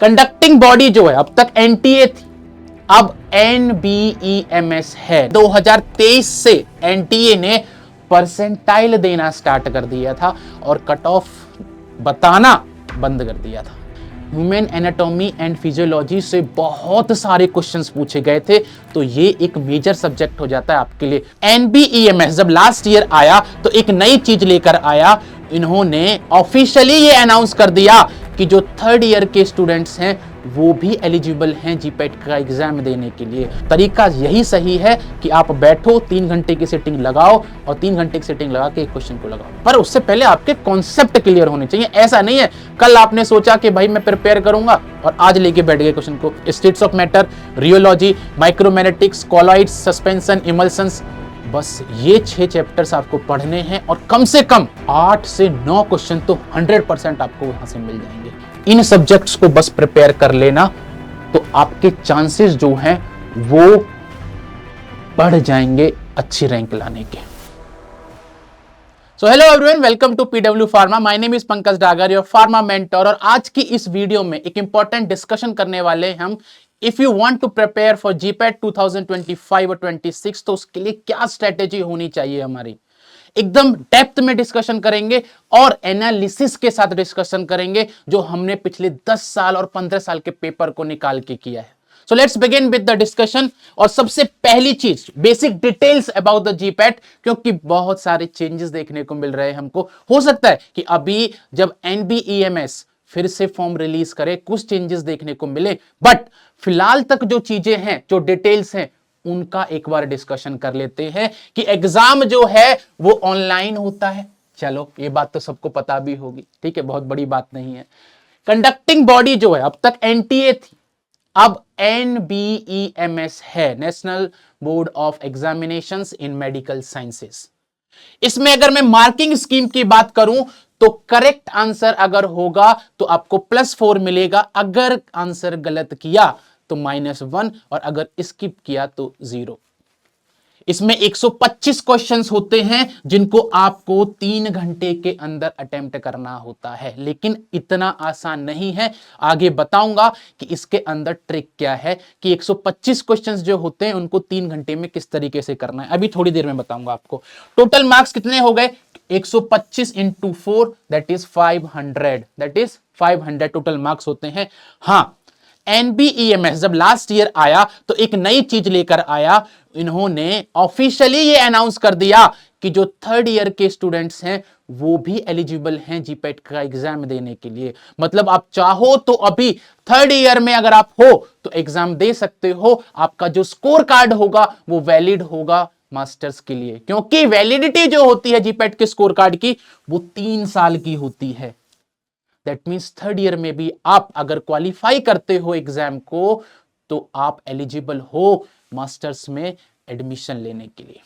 Conducting body जो है अब तक एनटीए थी, अब एनबीईएमएस है। 2023 से एनटीए ने परसेंटाइल देना स्टार्ट कर दिया था और कट ऑफ बताना बंद कर दिया था। ह्यूमन एनाटॉमी एंड फिजियोलॉजी से बहुत सारे क्वेश्चंस पूछे गए थे, तो ये एक मेजर सब्जेक्ट हो जाता है आपके लिए। एनबीईएमएस जब लास्ट ईयर आया तो एक नई चीज लेकर आया, इन्होंने ऑफिशियली ये अनाउंस कर दिया कि जो थर्ड ईयर के स्टूडेंट्स हैं वो भी एलिजिबल हैं जीपैट का एग्जाम देने के लिए। तरीका यही सही है कि आप बैठो, 3 घंटे की सेटिंग लगाओ और 3 घंटे की सेटिंग लगा के एक क्वेश्चन को लगाओ, पर उससे पहले आपके कॉन्सेप्ट क्लियर होने चाहिए। ऐसा नहीं है कल आपने सोचा कि भाई मैं प्रिपेयर करूंगा और आज लेके बैठ गए क्वेश्चन को। States of matter, rheology, micromagnetics, colloids, suspension, emulsions, बस ये 6 चैप्टर्स आपको पढ़ने हैं और कम से कम 8 से 9 क्वेश्चन तो 100% आपको वहां से मिल जाएंगे। इन सब्जेक्ट्स को बस प्रिपेयर कर लेना तो आपके चांसेस जो हैं वो बढ़ जाएंगे अच्छी रैंक लाने के। So hello everyone, welcome to PW pharma. My name is Pankaj Dagar, your pharma mentor. और आज की इस वीडियो में एक इंपॉर्टेंट डिस्कशन करने वाले हैं हम। If you want to prepare for GPAT 2025 और 26, तो उसके लिए क्या स्ट्रेटेजी होनी चाहिए हमारी, एकदम डेप्थ में डिस्कशन करेंगे और एनालिसिस के साथ डिस्कशन करेंगे जो हमने पिछले 10 साल और 15 साल के पेपर को निकाल के किया है। So let's begin with the discussion. और सबसे पहली चीज, basic details about the GPAT, क्योंकि बहुत सारे चेंजेस देखने को मिल रहे हैं हमको। हो सकता है कि अभी जब एनबीईएमएस फिर से फॉर्म रिलीज करे कुछ चेंजेस देखने को मिले, बट फिलहाल तक जो चीजें हैं, जो डिटेल्स हैं, उनका एक बार डिस्कशन कर लेते हैं कि एग्जाम जो है वो ऑनलाइन होता है। चलो ये बात तो सबको पता भी होगी, ठीक है, बहुत बड़ी बात नहीं है। कंडक्टिंग बॉडी जो है अब तक एनटीए थी, अब एनबीईएमएस है, national board of examinations in medical sciences. इसमें अगर मैं मार्किंग स्कीम की बात करूं तो करेक्ट आंसर अगर होगा तो आपको +4 मिलेगा, अगर आंसर गलत किया तो -1 और अगर स्किप किया तो 0। इसमें 125 क्वेश्चंस होते हैं जिनको आपको 3 घंटे के अंदर अटेम्प्ट करना होता है, लेकिन इतना आसान नहीं है। आगे बताऊंगा कि इसके अंदर ट्रिक क्या है कि 125 क्वेश्चंस जो होते हैं उनको 3 घंटे में किस तरीके से करना है, अभी थोड़ी देर में बताऊंगा आपको। टोटल मार्क्स कितने हो गए? 125 × 4 दैट इज 500 टोटल मार्क्स होते हैं। हाँ, एनबीईएमएस जब लास्ट ईयर आया तो एक नई चीज लेकर आया, इन्होंने ऑफिशियली ये अनाउंस कर दिया कि जो थर्ड ईयर के स्टूडेंट्स हैं वो भी एलिजिबल हैं जीपैट का एग्जाम देने के लिए। मतलब आप चाहो तो अभी थर्ड ईयर में अगर आप हो तो एग्जाम दे सकते हो, आपका जो स्कोर कार्ड होगा वो वैलिड होगा मास्टर्स के लिए, क्योंकि वैलिडिटी जो होती है जीपैट के स्कोर कार्ड की वो 3 साल की होती है। दैट मीन्स थर्ड ईयर में भी आप अगर क्वालिफाई करते हो एग्जाम को तो आप एलिजिबल हो मास्टर्स में एडमिशन लेने के लिए।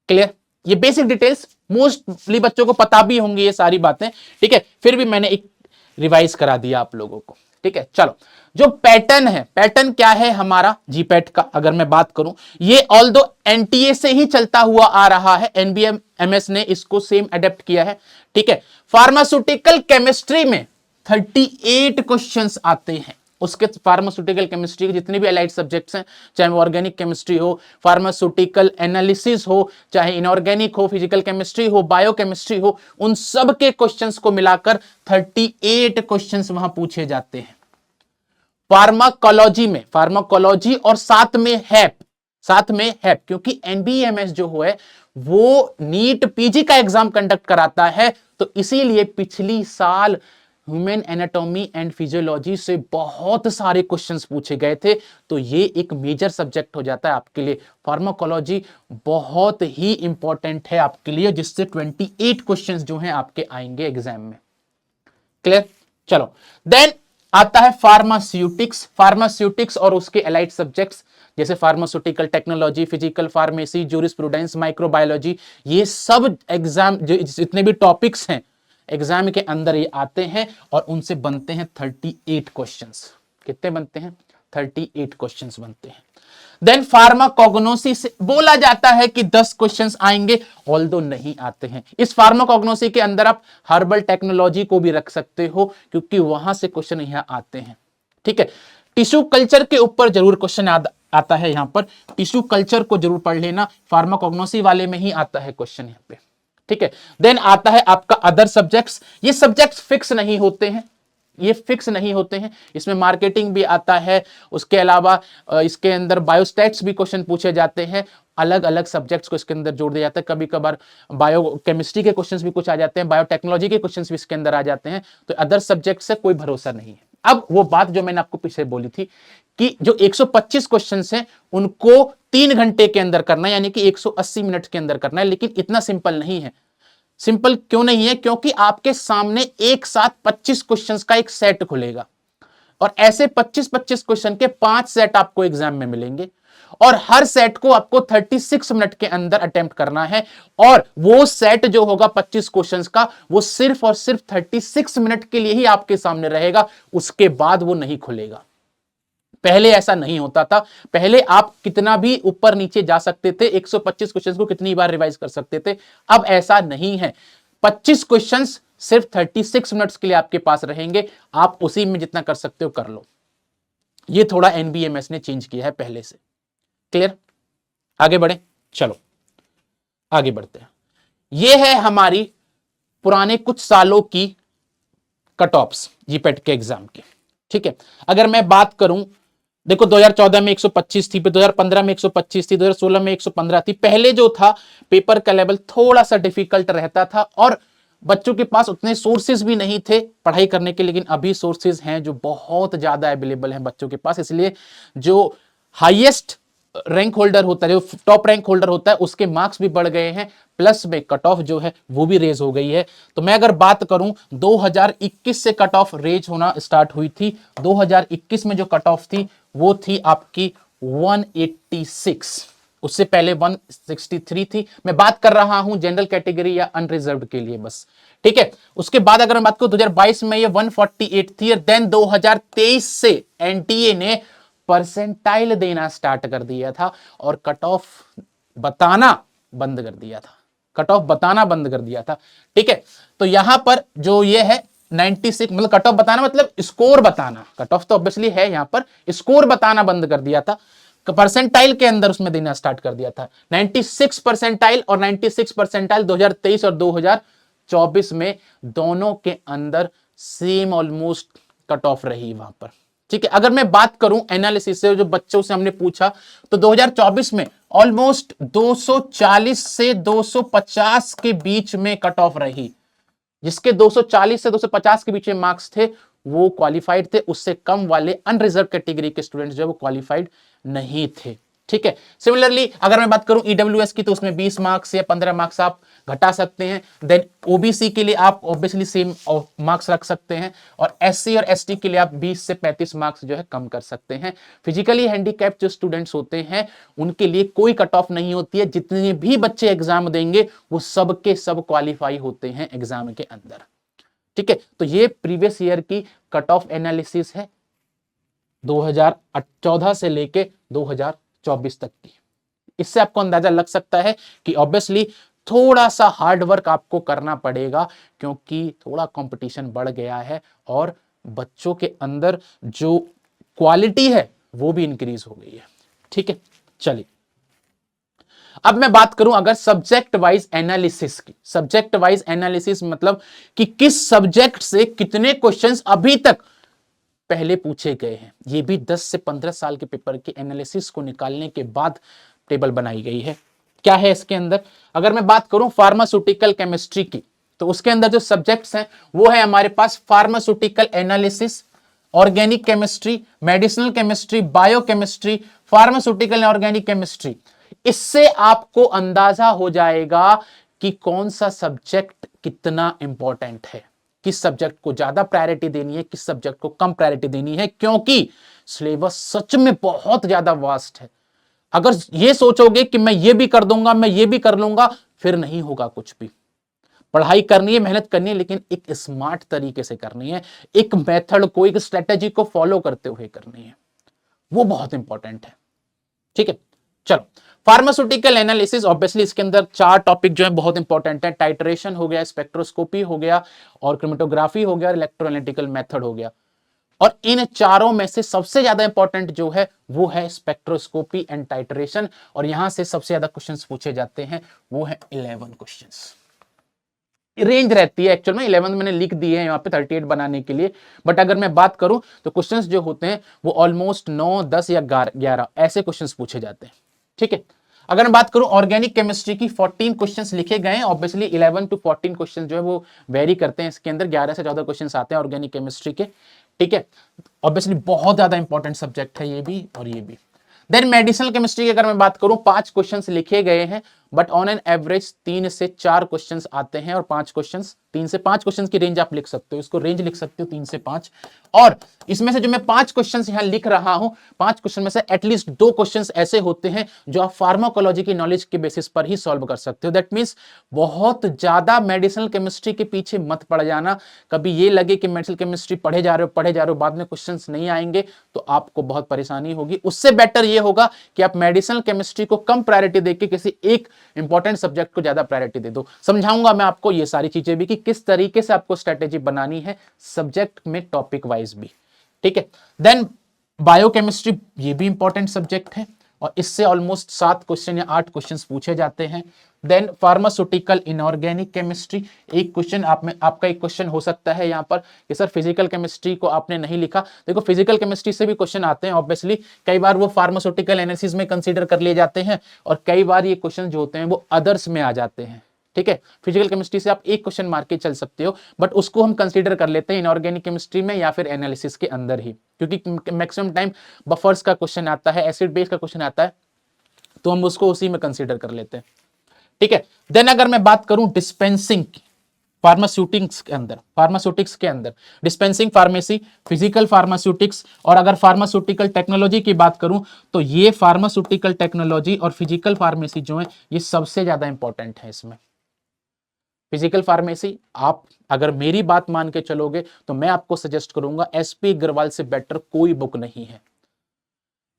क्लियर? ये बेसिक डिटेल्स मोस्टली बच्चों को पता भी होंगी ये सारी बातें, ठीक है, फिर भी मैंने एक रिवाइज करा दिया आप लोगों को, ठीक है। चलो, जो पैटर्न है, पैटर्न क्या है हमारा जीपैट का अगर मैं बात करूं, ये ऑल्दो एनटीए से ही चलता हुआ आ रहा है, एनबीईएमएस ने इसको सेम अडेप्ट किया है, ठीक है। फार्मास्यूटिकल केमिस्ट्री में 38 क्वेश्चंस आते हैं। उसके फार्मास्यूटिकल केमिस्ट्री के जितने भी अलाइड सब्जेक्ट्स हैं, चाहे वो ऑर्गेनिक केमिस्ट्री हो, फार्मास्यूटिकल एनालिसिस हो, चाहे इनऑर्गेनिक हो, फिजिकल केमिस्ट्री हो, बायोकेमिस्ट्री हो, उन सब के क्वेश्चंस को मिलाकर 38 क्वेश्चंस वहां पूछे जाते हैं। फार्माकोलॉजी में, फार्माकोलॉजी और साथ में हैप, क्योंकि एनबीईएमएस जो है वो नीट पीजी का एग्जाम कंडक्ट कराता है, तो इसीलिए पिछली साल ह्यूमन एनाटॉमी एंड फिजियोलॉजी से बहुत सारे क्वेश्चंस पूछे गए थे, तो ये एक मेजर सब्जेक्ट हो जाता है आपके लिए। फार्माकोलॉजी बहुत ही इंपॉर्टेंट है आपके लिए, जिससे 28 क्वेश्चंस जो हैं आपके आएंगे एग्जाम में। क्लियर? चलो, देन आता है फार्मास्यूटिक्स और उसके एलाइड सब्जेक्ट्स, जैसे pharmaceutical technology, physical pharmacy, jurisprudence, microbiology, ये सब एग्जाम जो जितने भी टॉपिक्स हैं एग्जाम के अंदर ये आते हैं और उनसे बनते हैं 38 क्वेश्चंस। कितने बनते हैं? 38 क्वेश्चंस बनते हैं। देन फार्माकोग्नोसी से बोला जाता है कि 10 क्वेश्चंस आएंगे, ऑल्दो नहीं आते हैं। इस फार्माकोग्नोसी के अंदर आप हर्बल टेक्नोलॉजी को भी रख सकते हो, क्योंकि वहां से क्वेश्चन यहां आते हैं। ठीक है। टिश्यू कल्चर के ऊपर जरूर क्वेश्चन आता है यहां पर, टिश्यू कल्चर को जरूर पढ़ लेना, फार्माकोग्नोसी वाले में ही आता है क्वेश्चन यहां पे, ठीक है। देन आता है आपका अदर सब्जेक्ट्स, ये सब्जेक्ट्स फिक्स नहीं होते हैं, ये फिक्स नहीं होते हैं, इसमें मार्केटिंग भी आता है, उसके अलावा इसके अंदर बायोस्टैट्स भी क्वेश्चन पूछे जाते हैं, अलग अलग सब्जेक्ट्स को इसके अंदर जोड़ दिया जाता है, कभी कभार बायोकेमिस्ट्री के क्वेश्चंस भी कुछ आ जाते हैं, बायोटेक्नोलॉजी के क्वेश्चंस भी इसके अंदर आ जाते हैं, तो अदर सब्जेक्ट से कोई भरोसा नहीं है। अब वो बात जो मैंने आपको पीछे बोली थी कि जो 125 क्वेश्चंस हैं उनको 3 घंटे के अंदर करना है, यानी कि 180 मिनट के अंदर करना है, लेकिन इतना सिंपल नहीं है। सिंपल क्यों नहीं है? क्योंकि आपके सामने एक साथ 25 क्वेश्चंस का एक सेट खुलेगा और ऐसे 25-25 क्वेश्चन के 5 सेट आपको एग्जाम में मिलेंगे और हर सेट को आपको 36 मिनट के अंदर अटेम्प्ट करना है और वो सेट जो होगा 25 क्वेश्चंस का वो सिर्फ और सिर्फ 36 मिनट के लिए ही आपके सामने रहेगा, उसके बाद वो नहीं खुलेगा। पहले ऐसा नहीं होता था, पहले आप कितना भी ऊपर नीचे जा सकते थे, 125 क्वेश्चंस को कितनी बार रिवाइज कर सकते थे, अब ऐसा नहीं है। 25 क्वेश्चंस सिर्फ 36 मिनट्स के लिए आपके पास रहेंगे, आप उसी में जितना कर सकते हो कर लो। ये थोड़ा एनबीएमएस ने चेंज किया है पहले से। क्लियर? आगे बढ़े, चलो आगे बढ़ते हैं। ये है हमारी पुराने कुछ सालों की कट ऑफ्स जीपेट के एग्जाम की, ठीक है। अगर मैं बात करूं, देखो 2014 में 125 थी, फिर 2015 में 125 थी, 2016 में 115 थी। पहले जो था पेपर का लेवल थोड़ा सा डिफिकल्ट रहता था और बच्चों के पास उतने सोर्सेज भी नहीं थे पढ़ाई करने के, लेकिन अभी सोर्सेज हैं जो बहुत ज्यादा अवेलेबल हैं बच्चों के पास, इसलिए जो हाईएस्ट रैंक होल्डर होता है, जो टॉप रैंक होल्डर होता है, उसके मार्क्स भी बढ़ गए हैं, प्लस में कट ऑफ जो है वो भी रेज हो गई है। तो मैं अगर बात करूं 2021 से कट ऑफ रेज होना स्टार्ट हुई थी। 2021 में जो कट ऑफ थी वो थी आपकी 186, उससे पहले 163 थी। मैं बात कर रहा हूं जनरल कैटेगरी या अनरिजर्व्ड के लिए बस, ठीक है। उसके बाद अगर मैं बात करूं 2022 में ये 148 थी और देन 2023 से एनटीए ने परसेंटाइल देना स्टार्ट कर दिया था और कट ऑफ बताना बंद कर दिया था, कट ऑफ बताना बंद कर दिया था, ठीक है। तो यहां पर जो ये है 96, मतलब कट ऑफ बताना मतलब स्कोर बताना, कट ऑफ तो ऑब्वियसली है, यहां पर स्कोर बताना बंद कर दिया था, परसेंटाइल के अंदर उसमें देना स्टार्ट कर दिया था। 96 परसेंटाइल और 96 परसेंटाइल 2023 और 2024 में दोनों के अंदर सेम ऑलमोस्ट कट ऑफ रही वहां पर, ठीक है। अगर मैं बात करूं एनालिसिस से, जो बच्चों से हमने पूछा, तो 2024 में ऑलमोस्ट 240 से 250 के बीच में कट ऑफ रही। जिसके 240 से 250 के बीच में मार्क्स थे वो क्वालिफाइड थे, उससे कम वाले अनरिजर्व कैटेगरी के स्टूडेंट्स जो वो क्वालिफाइड नहीं थे, ठीक है। सिमिलरली अगर मैं बात करूं ईडब्ल्यूएस की, तो उसमें 20 मार्क्स या 15 मार्क्स आप घटा सकते हैं। देन ओबीसी के लिए आप ऑब्वियसली सेम मार्क्स रख सकते हैं और एससी और एसटी के लिए आप 20 से 35 मार्क्स जो है कम कर सकते हैं। फिजिकली हैंडीकैप जो स्टूडेंट्स होते हैं उनके लिए कोई कट ऑफ नहीं होती है, जितने भी बच्चे एग्जाम देंगे वो सब के सब क्वालिफाई होते हैं एग्जाम के अंदर, ठीक है। तो ये प्रीवियस ईयर की कट ऑफ एनालिसिस है 2014 से लेके 2024 तक की। इससे आपको अंदाजा लग सकता है कि ऑब्वियसली थोड़ा सा हार्ड वर्क आपको करना पड़ेगा, क्योंकि थोड़ा कंपटीशन बढ़ गया है और बच्चों के अंदर जो क्वालिटी है वो भी इंक्रीज हो गई है, ठीक है। चलिए अब मैं बात करूं अगर सब्जेक्ट वाइज एनालिसिस की। सब्जेक्ट वाइज एनालिसिस मतलब कि किस सब्जेक्ट से कितने क्वेश्चंस अभी तक पहले पूछे गए हैं। ये भी 10 से 15 साल के पेपर के एनालिसिस को निकालने के बाद टेबल बनाई गई है। क्या है इसके अंदर? अगर मैं बात करूं फार्मास्यूटिकल केमिस्ट्री की, तो उसके अंदर जो सब्जेक्ट्स हैं वो है हमारे पास pharmaceutical analysis, organic chemistry, medicinal chemistry, biochemistry, pharmaceutical organic chemistry. इससे आपको अंदाजा हो जाएगा कि कौन सा सब्जेक्ट कितना इंपॉर्टेंट है, किस सब्जेक्ट को ज्यादा प्रायोरिटी देनी है, किस सब्जेक्ट को कम प्रायोरिटी देनी है, क्योंकि सिलेबस सच में बहुत ज्यादा वास्ट है। अगर ये सोचोगे कि मैं ये भी कर दूंगा, मैं ये भी कर लूंगा, फिर नहीं होगा कुछ भी। पढ़ाई करनी है, मेहनत करनी है, लेकिन एक स्मार्ट तरीके से करनी है, एक मेथड को, एक स्ट्रेटेजी को फॉलो करते हुए करनी है, वो बहुत इंपॉर्टेंट है, ठीक है। चलो फार्मास्यूटिकल एनालिसिस, ऑब्वियसली इसके अंदर 4 टॉपिक जो है बहुत इंपॉर्टेंट है। टाइट्रेशन हो गया, स्पेक्ट्रोस्कोपी हो गया और क्रोमेटोग्राफी हो गया और इलेक्ट्रोएनालिटिकल मेथड हो गया। और इन चारों में से सबसे ज्यादा इंपॉर्टेंट जो है वो है स्पेक्ट्रोस्कोपी एंड टाइट्रेशन, और यहां से सबसे ज्यादा क्वेश्चंस पूछे जाते हैं, वो है 11 क्वेश्चंस। रेंज रहती है एक्चुअल में 11 मैंने लिख दी है यहाँ पे 38 बनाने के लिए, बट अगर मैं बात करूं तो क्वेश्चंस जो होते हैं वो ऑलमोस्ट 9, 10 या 11 ऐसे क्वेश्चंस पूछे जाते हैं। ठीक है, अगर मैं बात करूं ऑर्गेनिक केमिस्ट्री की 14 क्वेश्चंस लिखे गए हैं, ऑब्वियसली 11 to 14 क्वेश्चंस जो है वो वेरी करते हैं, इसके अंदर 11 से 14 क्वेश्चंस आते हैं ऑर्गेनिक केमिस्ट्री के। ठीक है, ऑब्वियसली बहुत ज्यादा इंपॉर्टेंट सब्जेक्ट है ये भी और ये भी। देन मेडिसिनल केमिस्ट्री की अगर मैं बात करूं 5 क्वेश्चंस लिखे गए हैं, बट ऑन एन एवरेज 3 से 4 क्वेश्चंस आते हैं, और 5 क्वेश्चंस 3 से 5 क्वेश्चंस की रेंज आप लिख सकते हो, इसको रेंज लिख सकते हो 3 से 5। और इसमें से जो मैं 5 क्वेश्चंस यहां लिख रहा हूं, 5 क्वेश्चन में से एटलीस्ट 2 क्वेश्चंस ऐसे होते हैं जो आप फार्माकोलॉजी की नॉलेज के बेसिस पर ही सॉल्व कर सकते हो। दैट मींस बहुत ज्यादा मेडिसिनल केमिस्ट्री के पीछे मत पड़ जाना, कभी ये लगे कि मेडिसिनल केमिस्ट्री पढ़े जा रहे हो बाद में क्वेश्चंस नहीं आएंगे तो आपको बहुत परेशानी होगी। उससे बेटर ये होगा कि आप मेडिसिनल केमिस्ट्री को कम प्रायोरिटी देके किसी एक इंपॉर्टेंट सब्जेक्ट को ज्यादा प्रायोरिटी दे दो। समझाऊंगा मैं आपको ये सारी चीजें भी कि किस तरीके से आपको स्ट्रेटेजी बनानी है सब्जेक्ट में टॉपिक वाइज भी। ठीक है, देन बायोकेमिस्ट्री ये भी इंपॉर्टेंट सब्जेक्ट है और इससे ऑलमोस्ट 7 क्वेश्चन या 8 क्वेश्चन पूछे जाते हैं। देन फार्मास्यूटिकल इनऑर्गेनिक केमिस्ट्री, एक क्वेश्चन आपका एक क्वेश्चन हो सकता है यहाँ पर कि सर फिजिकल केमिस्ट्री को आपने नहीं लिखा। देखो फिजिकल केमिस्ट्री से भी क्वेश्चन आते हैं ऑब्वियसली, कई बार वो फार्मास्यूटिकल एनालिसिस में कंसीडर कर लिए जाते हैं और कई बार ये क्वेश्चन जो होते हैं वो अदर्स में आ जाते हैं। ठीक है, फिजिकल केमिस्ट्री से आप एक क्वेश्चन मार के चल सकते हो, बट उसको हम कंसीडर कर लेते हैं इनऑर्गेनिक केमिस्ट्री में या फिर एनालिसिस के अंदर ही, क्योंकि मैक्सिमम टाइम बफर्स का क्वेश्चन आता है, एसिड बेस का क्वेश्चन आता है, तो हम उसको उसी में कंसीडर कर लेते हैं। ठीक है, देन अगर मैं बात करूं डिस्पेंसिंग फार्मास्यूटिक्स के अंदर डिस्पेंसिंग फार्मेसी, फिजिकल फार्मास्यूटिक्स, और अगर फार्मास्यूटिकल टेक्नोलॉजी की बात करूं तो ये फार्मास्यूटिकल टेक्नोलॉजी और फिजिकल फार्मेसी जो है ये सबसे ज्यादा इंपॉर्टेंट है। इसमें फिजिकल फार्मेसी आप अगर मेरी बात मान के चलोगे तो मैं आपको सजेस्ट करूंगा एसपी अग्रवाल से बेटर कोई बुक नहीं है।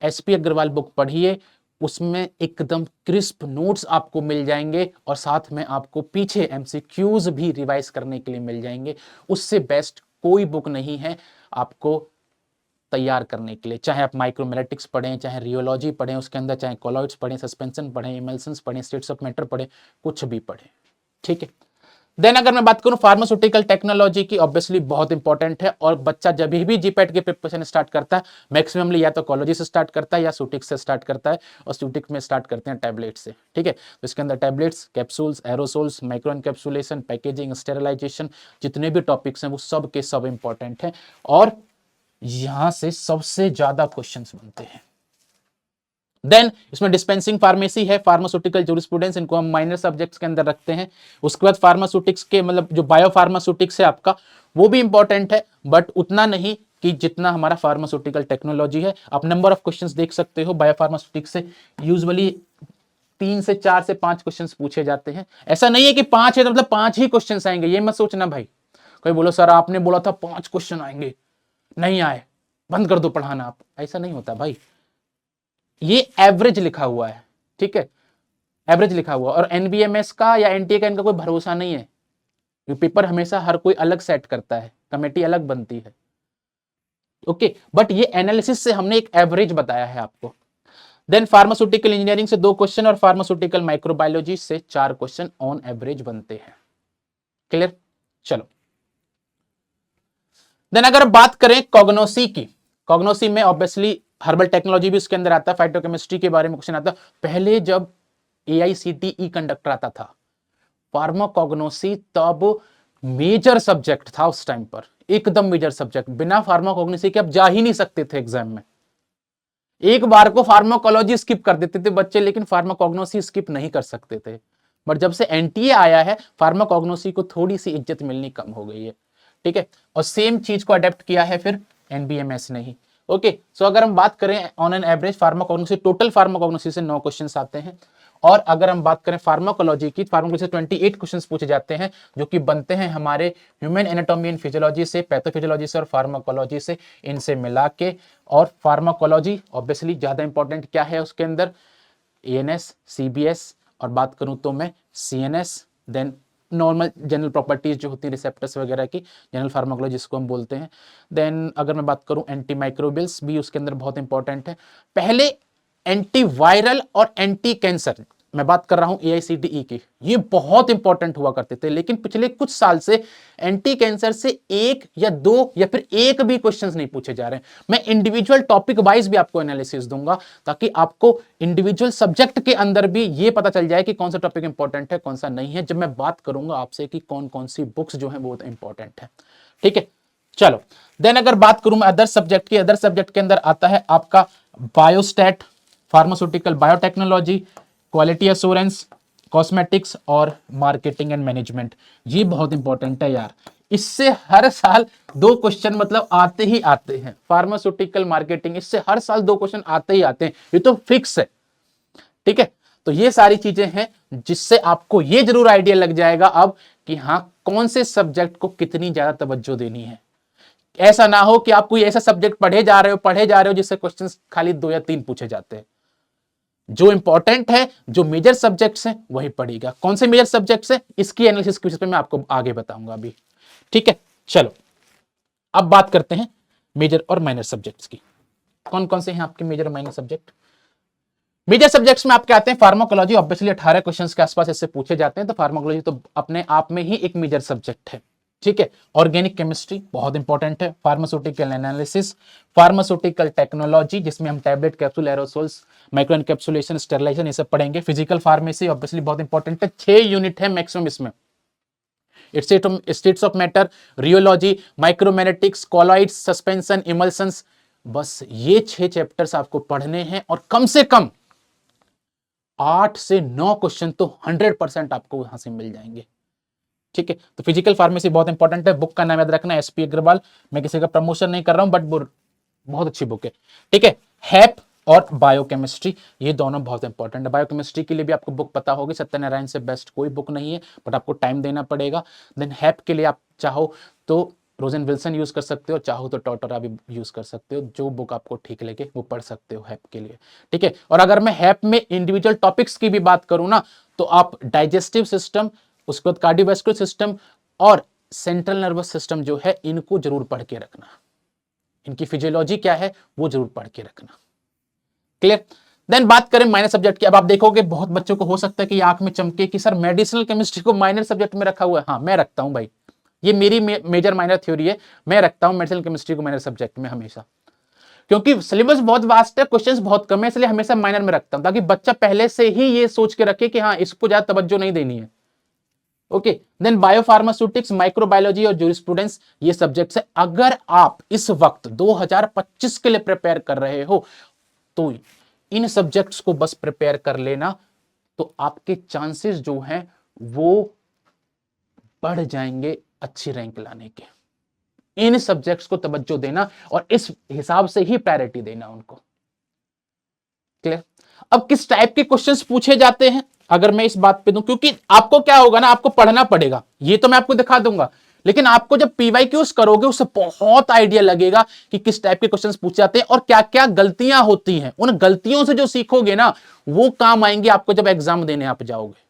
एसपी अग्रवाल बुक पढ़िए, उसमें एकदम क्रिस्प नोट्स आपको मिल जाएंगे और साथ में आपको पीछे एमसीक्यूज भी रिवाइज करने के लिए मिल जाएंगे। उससे बेस्ट कोई बुक नहीं है आपको तैयार करने के लिए, चाहे आप माइक्रोमेलेटिक्स पढ़ें, चाहे रियोलॉजी पढ़ें उसके अंदर, चाहे कॉलॉइड्स पढ़ें, सस्पेंशन पढ़ें, इमल्सन्स पढ़ें, स्टेट्स ऑफ मैटर पढ़ें, कुछ भी पढ़ें। ठीक है, देन अगर मैं बात करूं फार्मास्यूटिकल टेक्नोलॉजी की, ऑब्वियसली बहुत इंपॉर्टेंट है और बच्चा जब भी जीपैट की प्रिपरेशन स्टार्ट करता है मैक्सिममली या तो कॉलोजी से स्टार्ट करता है या सूटिक्स से स्टार्ट करता है, और सूटिक्स में स्टार्ट करते हैं टैबलेट से। ठीक है, तो इसके अंदर tablets, capsules, aerosols, micro encapsulation, packaging, sterilisation, जितने भी टॉपिक्स हैं वो सब के सब इंपॉर्टेंट हैं और यहां से सबसे ज्यादा क्वेश्चंस बनते हैं। देन इसमें डिस्पेंसिंग फार्मेसी है, फार्मास्यूटिकल जूरिस्प्रूडेंस, इनको हम माइनर सब्जेक्ट्स के अंदर रखते हैं। उसके बाद फार्मास्यूटिक्स के मतलब जो बायोफार्मास्यूटिक्स है आपका वो भी इंपॉर्टेंट है, बट उतना नहीं कि जितना हमारा फार्मास्यूटिकल टेक्नोलॉजी है। आप नंबर ऑफ क्वेश्चंस देख सकते हो बायोफार्मास्यूटिक्स से यूजुअली 3 से 4 से 5 क्वेश्चंस पूछे जाते हैं। ऐसा नहीं है कि 5 है तो मतलब 5 ही क्वेश्चंस आएंगे, ये मत सोचना भाई। कोई बोलो सर आपने बोला था 5 क्वेश्चन आएंगे, नहीं आए, बंद कर दो पढ़ाना आप, ऐसा नहीं होता भाई। ये एवरेज लिखा हुआ है। ठीक है, एवरेज लिखा हुआ, और एनबीएमएस का या एनटीए का इनका कोई भरोसा नहीं है, पेपर हमेशा हर कोई अलग सेट करता है, कमेटी अलग बनती है। ओके, बट ये एनालिसिस से हमने एक एवरेज बताया है आपको। देन फार्मास्यूटिकल इंजीनियरिंग से 2 क्वेश्चन और फार्मास्यूटिकल माइक्रोबायोलॉजी से 4 क्वेश्चन ऑन एवरेज बनते हैं। क्लियर, चलो। देन अगर बात करें कॉग्नोसी की, कॉग्नोसी में ऑब्वियसली हर्बल टेक्नोलॉजी भी उसके अंदर आता है, फाइटोकेमिस्ट्री के बारे में क्वेश्चन आता है। पहले जब AICTE कंडक्टर आता था फार्माकोग्नोसी तब मेजर सब्जेक्ट था उस टाइम पर, एकदम मेजर सब्जेक्ट, बिना फार्माकोग्नोसी के आप जा ही नहीं सकते थे एग्जाम में। एक बार को फार्माकोलॉजी स्किप कर देते थे बच्चे, लेकिन फार्माकोग्नोसी स्किप नहीं कर सकते थे। बट जब से एनटीए आया है फार्माकोग्नोसी को थोड़ी सी इज्जत मिलनी कम हो गई है। ठीक है, और सेम चीज को अडेप्ट किया है फिर एनबीएमएस ने ही। ओके, सो अगर हम बात करें on an average pharmacognosy, total pharmacognosy से 9 क्वेश्चंस आते हैं, और अगर हम बात करें फार्माकोलॉजी की, फार्माकोलॉजी से 28 क्वेश्चंस पूछे जाते हैं जो कि बनते हैं हमारे ह्यूमन एनाटॉमी एंड फिजियोलॉजी से, पैथोफिजियोलॉजी से और फार्माकोलॉजी से, इनसे मिला के। और फार्माकोलॉजी ऑब्वियसली ज्यादा इंपॉर्टेंट क्या है उसके अंदर, एएनएस, सीबीएस, और बात करूं तो मैं CNS, then normal general properties जो होती है रिसेप्टर्स वगैरह की, जनरल फार्माकोलॉजी जिसको हम बोलते हैं। देन अगर मैं बात करूं एंटी माइक्रोबियल्स भी उसके अंदर बहुत इंपॉर्टेंट है। पहले एंटी वायरल और एंटी कैंसर मैं बात कर रहा हूं AICTE की, ये बहुत इंपॉर्टेंट हुआ करते थे, लेकिन पिछले कुछ साल से एंटी कैंसर से एक या दो या फिर एक भी क्वेश्चंस नहीं पूछे जा रहे हैं। मैं इंडिविजुअल टॉपिक वाइज भी आपको एनालिसिस दूंगा ताकि आपको इंडिविजुअल सब्जेक्ट के अंदर भी ये पता चल जाए कि कौन सा टॉपिक इंपॉर्टेंट है कौन सा नहीं है, जब मैं बात करूंगा आपसे कि कौन कौन सी बुक्स जो है बहुत इंपॉर्टेंट है। ठीक है, चलो देन अगर बात करूं मैं अदर सब्जेक्ट की, अदर सब्जेक्ट के अंदर आता है आपका biostat, pharmaceutical biotechnology, quality assurance, cosmetics और मार्केटिंग एंड मैनेजमेंट। ये बहुत इंपॉर्टेंट है यार, इससे हर साल दो क्वेश्चन मतलब आते ही आते हैं। फार्मास्यूटिकल मार्केटिंग, इससे हर साल दो क्वेश्चन आते ही आते हैं, ये तो फिक्स है। ठीक है, तो ये सारी चीजें हैं जिससे आपको ये जरूर आइडिया लग जाएगा अब कि हाँ कौन से सब्जेक्ट को कितनी ज्यादा तवज्जो देनी है। ऐसा ना हो कि आप कोई ऐसा सब्जेक्ट पढ़े जा रहे हो जिससे क्वेश्चन खाली 2 या 3 पूछे जाते हैं। जो इंपॉर्टेंट है, जो मेजर सब्जेक्ट्स हैं वही पढ़ेगा। कौन से मेजर सब्जेक्ट्स हैं इसकी एनालिसिस के विषय पे मैं आपको आगे बताऊंगा अभी। ठीक है, चलो अब बात करते हैं मेजर और माइनर सब्जेक्ट्स की। कौन कौन से हैं आपके मेजर और माइनर सब्जेक्ट? मेजर सब्जेक्ट्स में आपके आते हैं फार्माकोलॉजी, ऑब्वियसली 18 क्वेश्चंस के आसपास इससे पूछे जाते हैं, तो फार्माकोलॉजी तो अपने आप में ही एक मेजर सब्जेक्ट है। ठीक है, ऑर्गेनिक केमिस्ट्री बहुत इंपॉर्टेंट है, फार्मास्यूटिकल एनालिसिस, फार्मास्यूटिकल टेक्नोलॉजी जिसमें हम tablet, capsule, aerosols, micro encapsulation, sterilization ये सब पढ़ेंगे। फिजिकल फार्मेसी ऑब्वियसली बहुत इंपॉर्टेंट है, 6 यूनिट है मैक्सिमम इसमें। States of matter, rheology, micromagnetics, colloids, suspension, emulsions, बस ये 6 चैप्टर्स आपको पढ़ने हैं और कम से कम 8 से 9 क्वेश्चन तो 100% आपको यहां से मिल जाएंगे। ठीक है, तो फिजिकल फार्मेसी बहुत इंपॉर्टेंट है। बुक का नाम याद रखना SP अग्रवाल, मैं किसी का प्रमोशन नहीं कर रहा हूं बट बहुत अच्छी बुक है। ठीक है, हैप और बायोकेमिस्ट्री ये दोनों बहुत इंपॉर्टेंट है। बायोकेमिस्ट्री के लिए भी आपको बुक पता होगी, सत्यनारायण से बेस्ट कोई बुक नहीं है, बट आपको टाइम देना पड़ेगा। देन हैप के लिए आप चाहो तो रोजन विल्सन यूज कर सकते हो, चाहो तो टॉटरा भी यूज कर सकते हो, जो बुक आपको ठीक लगे वो पढ़ सकते हो हैप के लिए। ठीक है, और अगर मैं हैप में इंडिविजुअल टॉपिक्स की भी बात करूं ना, तो आप डाइजेस्टिव सिस्टम, उसके बाद कार्डियोवास्कुलर सिस्टम और सेंट्रल नर्वस सिस्टम जो है इनको जरूर पढ़ के रखना, इनकी फिजियोलॉजी क्या है वो जरूर पढ़ के रखना। क्लियर? देन बात करें माइनर सब्जेक्ट की। अब आप देखोगे बहुत बच्चों को हो सकता है कि आंख में चमके कि सर मेडिसिनल केमिस्ट्री को माइनर सब्जेक्ट में रखा हुआ है। हाँ, मैं रखता हूं भाई, ये मेरी मेजर माइनर थ्योरी है, मैं रखता हूं मेडिसिनल केमिस्ट्री को माइनर सब्जेक्ट में हमेशा, क्योंकि सिलेबस बहुत वास्ट है, क्वेश्चंस बहुत कम है, इसलिए हमेशा माइनर में रखता हूं ताकि बच्चा पहले से ही ये सोच के रखे कि हाँ इसको ज्यादा तवज्जो नहीं देनी है। ओके, देन बायोफार्मास्यूटिक्स, माइक्रोबायोलॉजी और जूरिस्प्रूडेंस ये सब्जेक्ट्स है। अगर आप इस वक्त 2025 के लिए प्रिपेयर कर रहे हो तो इन सब्जेक्ट्स को बस प्रिपेयर कर लेना, तो आपके चांसेस जो हैं वो बढ़ जाएंगे अच्छी रैंक लाने के। इन सब्जेक्ट्स को तवज्जो देना और इस हिसाब से ही प्रायोरिटी देना उनको। क्लियर? अब किस टाइप के क्वेश्चंस पूछे जाते हैं अगर मैं इस बात पे दूं, क्योंकि आपको क्या होगा ना, आपको पढ़ना पड़ेगा, ये तो मैं आपको दिखा दूंगा, लेकिन आपको जब PYQs करोगे उससे बहुत आइडिया लगेगा कि किस टाइप के क्वेश्चंस पूछे जाते हैं और क्या क्या गलतियां होती हैं। उन गलतियों से जो सीखोगे ना वो काम आएंगे आपको जब एग्जाम देने आप जाओगे,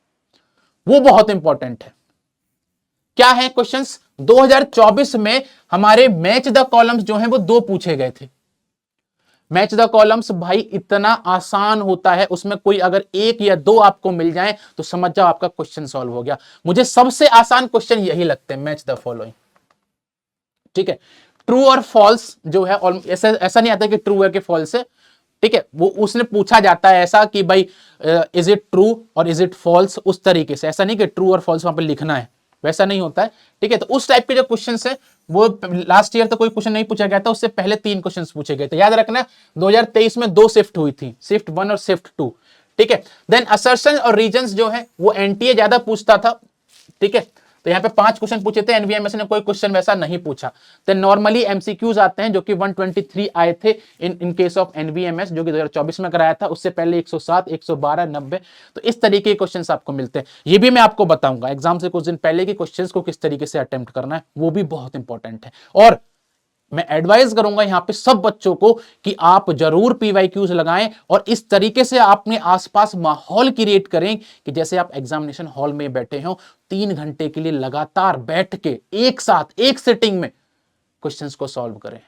वो बहुत इंपॉर्टेंट है। क्या है क्वेश्चंस? 2024 में हमारे मैच द कॉलम्स जो हैं वो 2 पूछे गए थे। मैच द कॉलम्स भाई इतना आसान होता है, उसमें कोई अगर 1 या 2 आपको मिल जाए तो समझ जाओ आपका क्वेश्चन सॉल्व हो गया। मुझे सबसे आसान क्वेश्चन यही लगते हैं, मैच द फॉलोइंग। ठीक है, ट्रू और फॉल्स जो है, ऐसा नहीं आता कि ट्रू है कि फॉल्स है। ठीक है, वो उसने पूछा जाता है ऐसा कि भाई इज इट ट्रू और इज इट फॉल्स, उस तरीके से, ऐसा नहीं कि ट्रू और फॉल्स वहां पर लिखना है, वैसा नहीं होता है। ठीक है, तो उस टाइप के जो क्वेश्चन है वो लास्ट ईयर तो कोई क्वेश्चन नहीं पूछा गया था, उससे पहले 3 क्वेश्चन पूछे गए थे। याद रखना 2023 में 2 शिफ्ट हुई थी, शिफ्ट 1 और शिफ्ट 2। ठीक है, देन असर्शन और रीजंस जो है वो एनटीए ज्यादा पूछता था। ठीक है, तो यहाँ पे 5 क्वेश्चन पूछे थे, एनवीएमएस ने कोई क्वेश्चन वैसा नहीं पूछा। तो नॉर्मली एमसीक्यूज आते हैं जो कि 123 आए थे इन केस ऑफ एनवीएमएस जो कि 2024 में कराया था, उससे पहले 107, 112, 90। तो इस तरीके के क्वेश्चंस आपको मिलते हैं। ये भी मैं आपको बताऊंगा एग्जाम से कुछ दिन पहले के क्वेश्चंस को किस तरीके से अटेम्प्ट करना है, वो भी बहुत इंपॉर्टेंट है। और मैं एडवाइस करूंगा यहां पे सब बच्चों को कि आप जरूर पीवाईक्यूज लगाएं और इस तरीके से अपने आसपास माहौल क्रिएट करें कि जैसे आप एग्जामिनेशन हॉल में बैठे हो 3 घंटे के लिए लगातार बैठ के एक साथ एक सिटिंग में क्वेश्चंस को सॉल्व करें।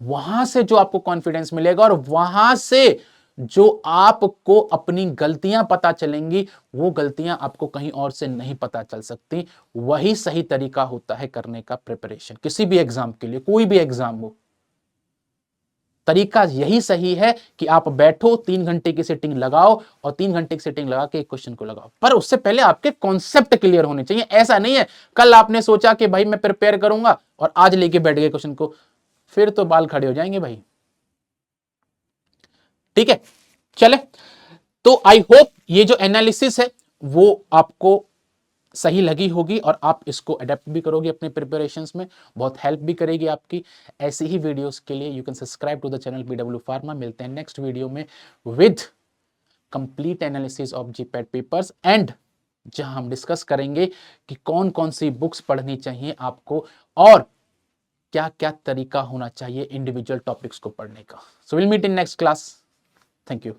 वहां से जो आपको कॉन्फिडेंस मिलेगा और वहां से जो आपको अपनी गलतियां पता चलेंगी, वो गलतियां आपको कहीं और से नहीं पता चल सकती। वही सही तरीका होता है करने का प्रिपरेशन किसी भी एग्जाम के लिए, कोई भी एग्जाम हो। तरीका यही सही है कि आप बैठो 3 घंटे की सेटिंग लगाओ और 3 घंटे की सेटिंग लगा के एक क्वेश्चन को लगाओ, पर उससे पहले आपके कॉन्सेप्ट क्लियर होने चाहिए। ऐसा नहीं है कल आपने सोचा कि भाई मैं प्रिपेयर करूंगा और आज लेके बैठ गए क्वेश्चन को, फिर तो बाल खड़े हो जाएंगे भाई। ठीक है, चले तो आई होप ये जो एनालिसिस है वो आपको सही लगी होगी और आप इसको अडेप्ट भी करोगे अपने प्रिपरेशंस में, बहुत हेल्प भी करेगी आपकी। ऐसी ही वीडियोस के लिए you can subscribe to the channel PW pharma. मिलते हैं नेक्स्ट वीडियो में with complete analysis of GPAT papers and जहां हम डिस्कस करेंगे कि कौन कौन सी बुक्स पढ़नी चाहिए आपको और क्या क्या तरीका होना चाहिए इंडिविजुअल टॉपिक्स को पढ़ने का। So will meet in next class. Thank you.